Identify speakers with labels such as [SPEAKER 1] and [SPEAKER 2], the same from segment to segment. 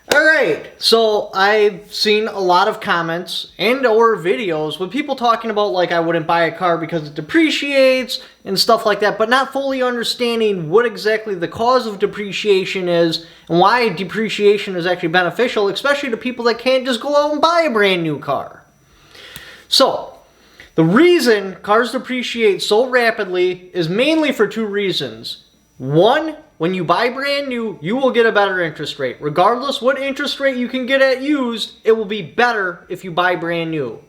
[SPEAKER 1] Alright, so I've seen a lot of comments and or videos with people talking about like I wouldn't buy a car because it depreciates and stuff like that, but not fully understanding what exactly the cause of depreciation is and why depreciation is actually beneficial, especially to people that can't just go out and buy a brand new car. So, the reason cars depreciate so rapidly is mainly for two reasons. One, when you buy brand new, you will get a better interest rate. Regardless what interest rate you can get at used, it will be better if you buy brand new.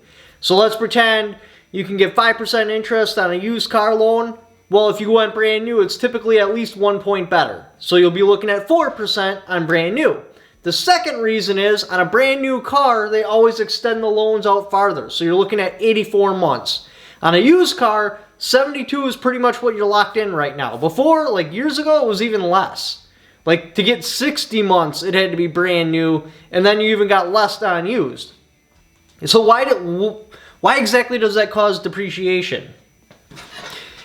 [SPEAKER 1] So let's pretend you can get 5% interest on a used car loan. Well, if you went brand new, it's typically at least 1 point better. So you'll be looking at 4% on brand new. The second reason is, on a brand new car, they always extend the loans out farther. So you're looking at 84 months. On a used car, 72 is pretty much what you're locked in right now. Before, like years ago, it was even less. Like to get 60 months, it had to be brand new, and then you even got less on used. So why exactly does that cause depreciation?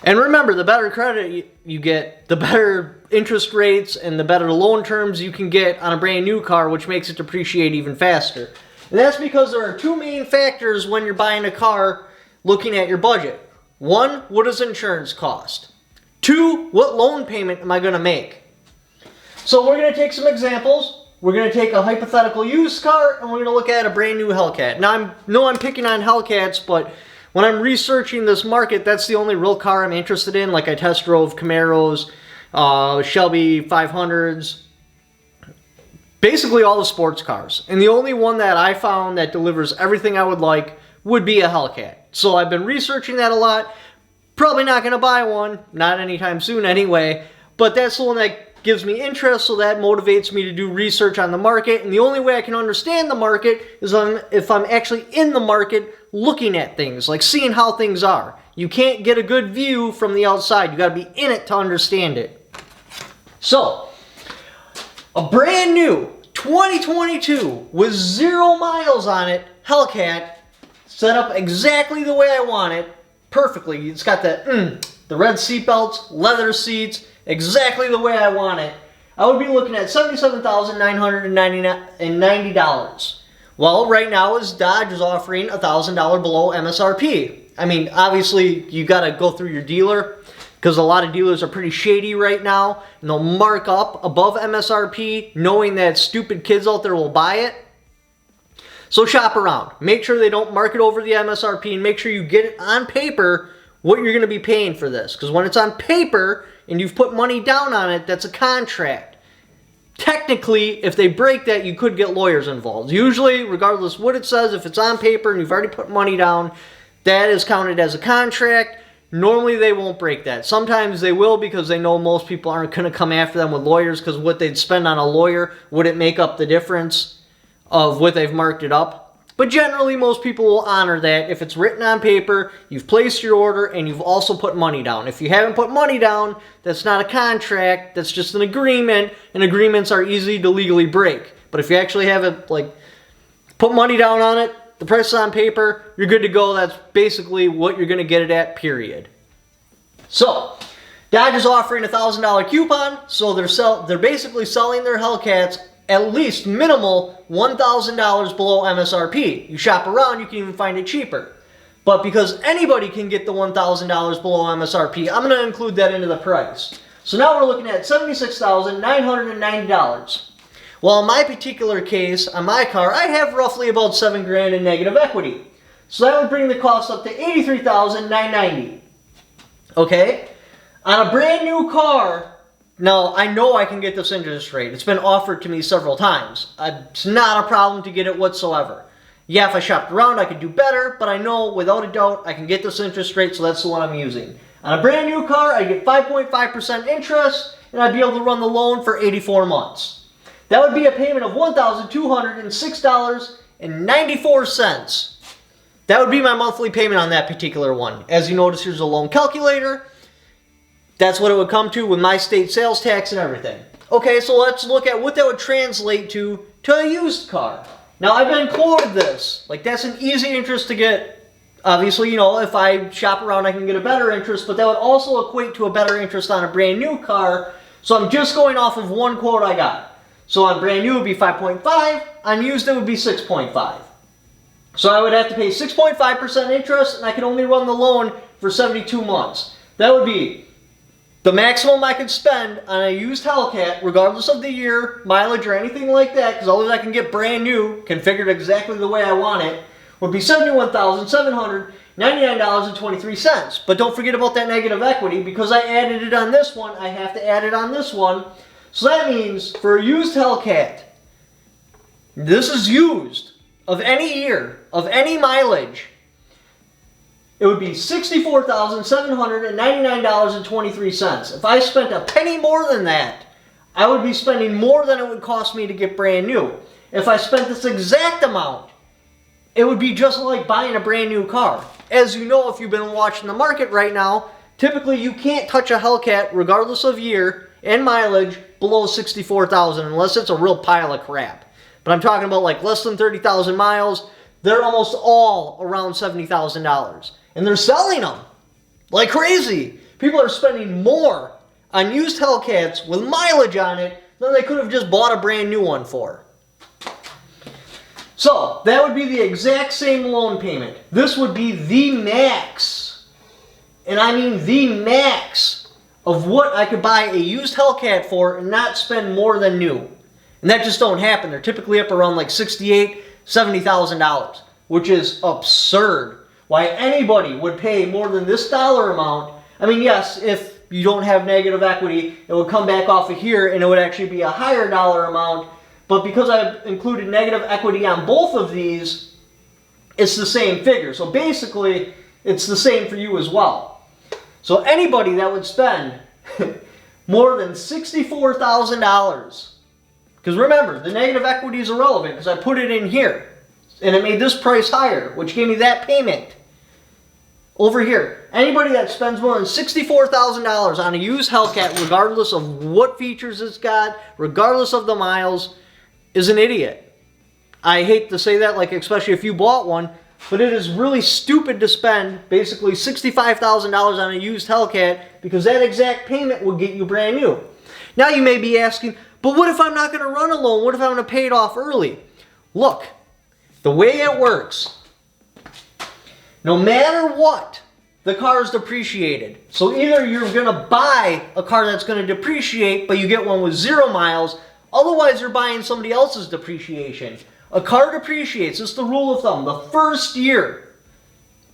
[SPEAKER 1] And remember, the better credit you get, the better interest rates and the better loan terms you can get on a brand new car, which makes it depreciate even faster. And that's because there are two main factors when you're buying a car looking at your budget. One, what does insurance cost? Two, what loan payment am I going to make? So we're going to take some examples. We're going to take a hypothetical used car and we're going to look at a brand new Hellcat. Now I'm picking on Hellcats, but when I'm researching this market, that's the only real car I'm interested in. Like I test drove Camaros, Shelby 500s, basically all the sports cars. And the only one that I found that delivers everything I would like would be a Hellcat. So I've been researching that a lot. Probably not going to buy one, not anytime soon anyway, but that's the one that gives me interest, so that motivates me to do research on the market. And the only way I can understand the market is if I'm actually in the market looking at things, like seeing how things are. You can't get a good view from the outside. You got to be in it to understand it. So, a brand new 2022 with 0 miles on it Hellcat, set up exactly the way I want it, perfectly. It's got the red seat belts, leather seats, exactly the way I want it. I would be looking at $77,990. Well, right now is Dodge is offering $1,000 below MSRP. I mean, obviously, you got to go through your dealer because a lot of dealers are pretty shady right now, and they'll mark up above MSRP knowing that stupid kids out there will buy it. So shop around. Make sure they don't mark it over the MSRP, and make sure you get it on paper what you're going to be paying for this. Because when it's on paper and you've put money down on it, that's a contract. Technically, if they break that, you could get lawyers involved. Usually, regardless what it says, if it's on paper and you've already put money down, that is counted as a contract. Normally, they won't break that. Sometimes they will because they know most people aren't going to come after them with lawyers, because what they'd spend on a lawyer wouldn't make up the difference of what they've marked it up. But generally, most people will honor that if it's written on paper, you've placed your order, and you've also put money down. If you haven't put money down, that's not a contract, that's just an agreement, and agreements are easy to legally break. But if you actually have it, like, put money down on it, the price is on paper, you're good to go. That's basically what you're going to get it at, period. So, Dodge is offering a $1,000 coupon, so they're basically selling their Hellcats at least minimal $1,000 below MSRP. You shop around, you can even find it cheaper. But because anybody can get the $1,000 below MSRP, I'm going to include that into the price. So now we're looking at $76,990. Well, in my particular case, on my car, I have roughly about $7,000 in negative equity. So that would bring the cost up to $83,990. Okay? On a brand new car, now, I know I can get this interest rate. It's been offered to me several times. It's not a problem to get it whatsoever. Yeah, if I shopped around, I could do better, but I know without a doubt I can get this interest rate, so that's the one I'm using. On a brand new car, I get 5.5% interest, and I'd be able to run the loan for 84 months. That would be a payment of $1,206.94. That would be my monthly payment on that particular one. As you notice, here's a loan calculator. That's what it would come to with my state sales tax and everything. Okay, so let's look at what that would translate to a used car. Now, I've been quoted this. Like, that's an easy interest to get. Obviously, you know, if I shop around, I can get a better interest, but that would also equate to a better interest on a brand new car. So I'm just going off of one quote I got. So on brand new it would be 5.5, on used it would be 6.5. So I would have to pay 6.5% interest, and I could only run the loan for 72 months. That would be the maximum I could spend on a used Hellcat, regardless of the year, mileage, or anything like that, because all I can get brand new, configured exactly the way I want it, would be $71,799.23. But don't forget about that negative equity. Because I added it on this one, I have to add it on this one. So that means for a used Hellcat, this is used, of any year, of any mileage, it would be $64,799.23. If I spent a penny more than that, I would be spending more than it would cost me to get brand new. If I spent this exact amount, it would be just like buying a brand new car. As you know, if you've been watching the market right now, typically you can't touch a Hellcat, regardless of year and mileage, below 64,000 unless it's a real pile of crap. But I'm talking about like less than 30,000 miles. They're almost all around $70,000. And they're selling them like crazy. People are spending more on used Hellcats with mileage on it than they could have just bought a brand new one for. So that would be the exact same loan payment. This would be the max, and I mean the max, of what I could buy a used Hellcat for and not spend more than new. And that just don't happen. They're typically up around like $68,000, $70,000, which is absurd. Why anybody would pay more than this dollar amount. I mean, yes, if you don't have negative equity, it would come back off of here and it would actually be a higher dollar amount. But because I've included negative equity on both of these, it's the same figure. So basically, it's the same for you as well. So anybody that would spend more than $64,000, because remember, the negative equity is irrelevant because I put it in here. And it made this price higher, which gave me that payment. Over here, anybody that spends more than $64,000 on a used Hellcat, regardless of what features it's got, regardless of the miles, is an idiot. I hate to say that, like especially if you bought one, but it is really stupid to spend basically $65,000 on a used Hellcat because that exact payment will get you brand new. Now you may be asking, but what if I'm not going to run a loan? What if I'm going to pay it off early? Look, the way it works, no matter what, the car is depreciated. So either you're going to buy a car that's going to depreciate, but you get one with 0 miles. Otherwise, you're buying somebody else's depreciation. A car depreciates. It's the rule of thumb. The first year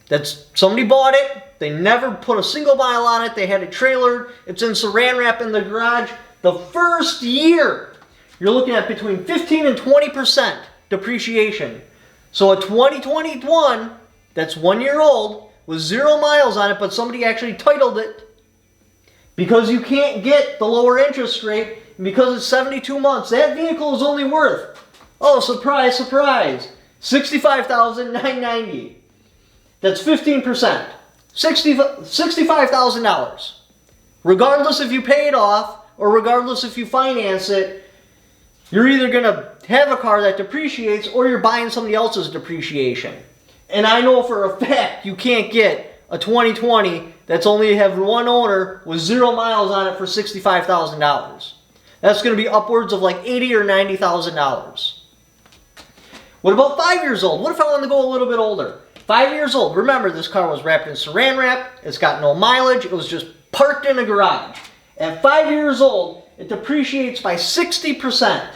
[SPEAKER 1] that somebody bought it, they never put a single mile on it. They had it trailered. It's in saran wrap in the garage. The first year, you're looking at between 15 and 20% depreciation. So a 2021 that's 1 year old with 0 miles on it, but somebody actually titled it, because you can't get the lower interest rate, and because it's 72 months, that vehicle is only worth, oh, surprise, surprise, $65,990. That's 15%. $65,000. Regardless if you pay it off or regardless if you finance it, you're either going to have a car that depreciates or you're buying somebody else's depreciation. And I know for a fact you can't get a 2020 that's only have one owner with 0 miles on it for $65,000. That's going to be upwards of like $80,000 or $90,000. What about 5 years old? What if I want to go a little bit older? 5 years old. Remember, this car was wrapped in saran wrap. It's got no mileage. It was just parked in a garage. At 5 years old, it depreciates by 60%.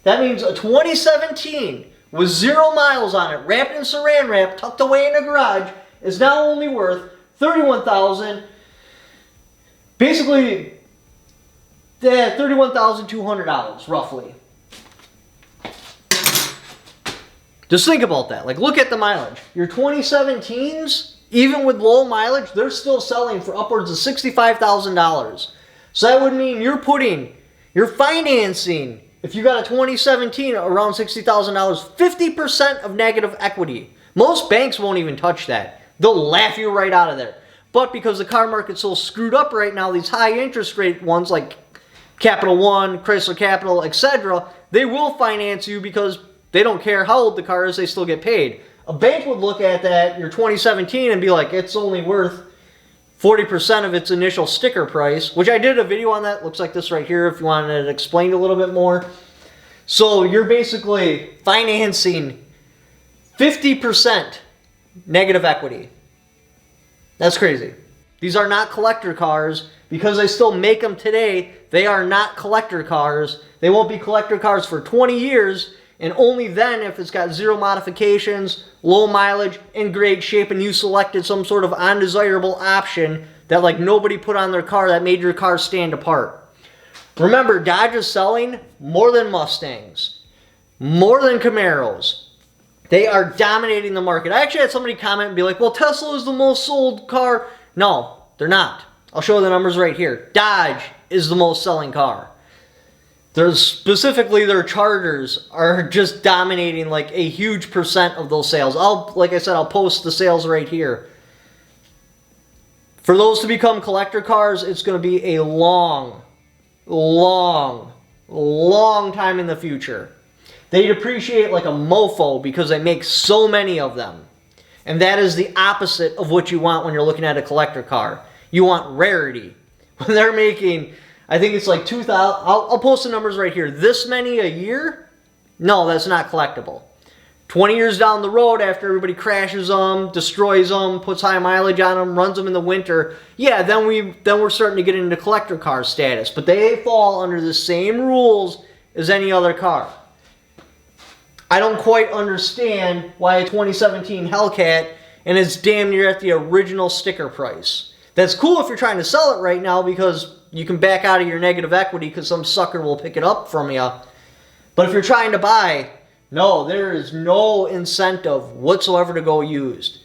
[SPEAKER 1] That means a 2017 with 0 miles on it, wrapped in saran wrap, tucked away in a garage, is now only worth $31,000, basically $31,200 roughly. Just think about that. Like, look at the mileage. Your 2017s, even with low mileage, they're still selling for upwards of $65,000. So that would mean you're financing, if you got a 2017 around $60,000, 50% of negative equity. Most banks won't even touch that. They'll laugh you right out of there. But because the car market's so screwed up right now, these high interest rate ones like Capital One, Chrysler Capital, etc., they will finance you because they don't care how old the car is, they still get paid. A bank would look at that, your 2017, and be like, it's only worth 40% of its initial sticker price, which I did a video on that. Looks like this right here if you wanted it explained a little bit more. So you're basically financing 50% negative equity. That's crazy. These are not collector cars. Because they still make them today, they are not collector cars. They won't be collector cars for 20 years, and only then if it's got zero modifications, low mileage, in great shape, and you selected some sort of undesirable option that like nobody put on their car that made your car stand apart. Remember, Dodge is selling more than Mustangs, more than Camaros. They are dominating the market. I actually had somebody comment and be like, well, Tesla is the most sold car. No, they're not. I'll show you the numbers right here. Dodge is the most selling car. Specifically, their Chargers are just dominating like a huge percent of those sales. Like I said, I'll post the sales right here. For those to become collector cars, it's going to be a long time in the future. They depreciate like a mofo because they make so many of them. And that is the opposite of what you want when you're looking at a collector car. You want rarity. When they're making, I think it's like 2,000, I'll post the numbers right here. This many a year? No, that's not collectible. 20 years down the road, after everybody crashes them, destroys them, puts high mileage on them, runs them in the winter, yeah, then we're starting to get into collector car status. But they fall under the same rules as any other car. I don't quite understand why a 2017 Hellcat and it's damn near at the original sticker price. That's cool if you're trying to sell it right now because you can back out of your negative equity because some sucker will pick it up from you. But if you're trying to buy, no, there is no incentive whatsoever to go used.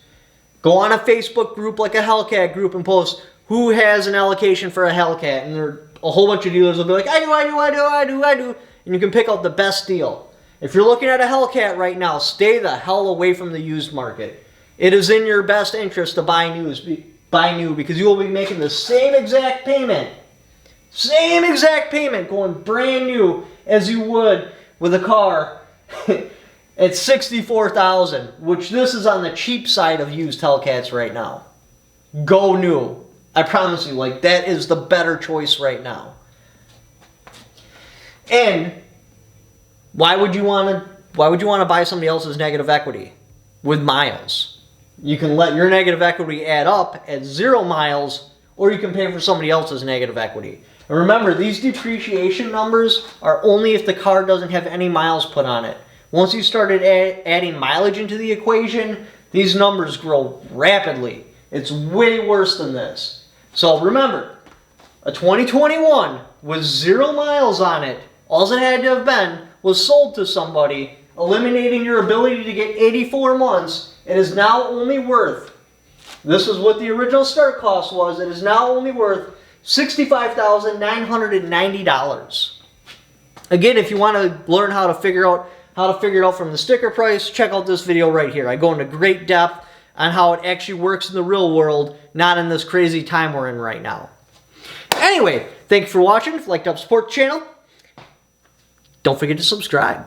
[SPEAKER 1] Go on a Facebook group like a Hellcat group and post who has an allocation for a Hellcat, and there a whole bunch of dealers will be like, I do, and you can pick out the best deal. If you're looking at a Hellcat right now, stay the hell away from the used market. It is in your best interest to buy new because you will be making the same exact payment going brand new as you would with a car at $64,000, which this is on the cheap side of used Hellcats right now. Go new. I promise you, like, that is the better choice right now. And why would you want to buy somebody else's negative equity with miles? You can let your negative equity add up at 0 miles, or you can pay for somebody else's negative equity. And remember, these depreciation numbers are only if the car doesn't have any miles put on it. Once you started adding mileage into the equation, these numbers grow rapidly. It's way worse than this. So remember, a 2021 with 0 miles on it, all it had to have been was sold to somebody, eliminating your ability to get 84 months. It is now only worth, this is what the original start cost was, it is now only worth $65,990. Again, if you want to learn how to figure it out from the sticker price, check out this video right here. I go into great depth on how it actually works in the real world, not in this crazy time we're in right now. Anyway, thank you for watching. If you'd like to help support the channel, don't forget to subscribe.